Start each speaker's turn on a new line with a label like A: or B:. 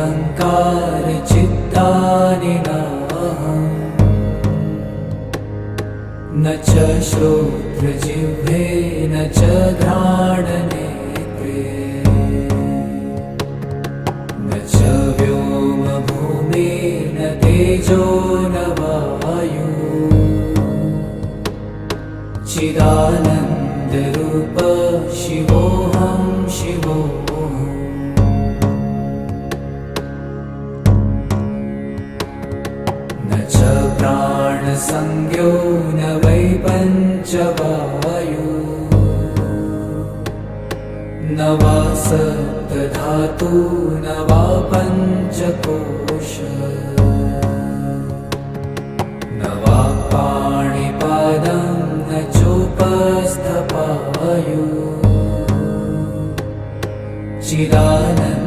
A: अहङ्कार चित्तानि नाहम् न च श्रोत्रजिह्वे न च घ्राणनेत्रे न च व्योमभूमिर्न तेजो न वायु चिदानन्दरूप शिवोऽहं शिवोऽहम् न च प्राणसंज्ञो न वै पञ्चवायु न वा सप्तधातु न वा पञ्चकोश न वा पाणिपादं न चोपस्थपायु चिदानन्द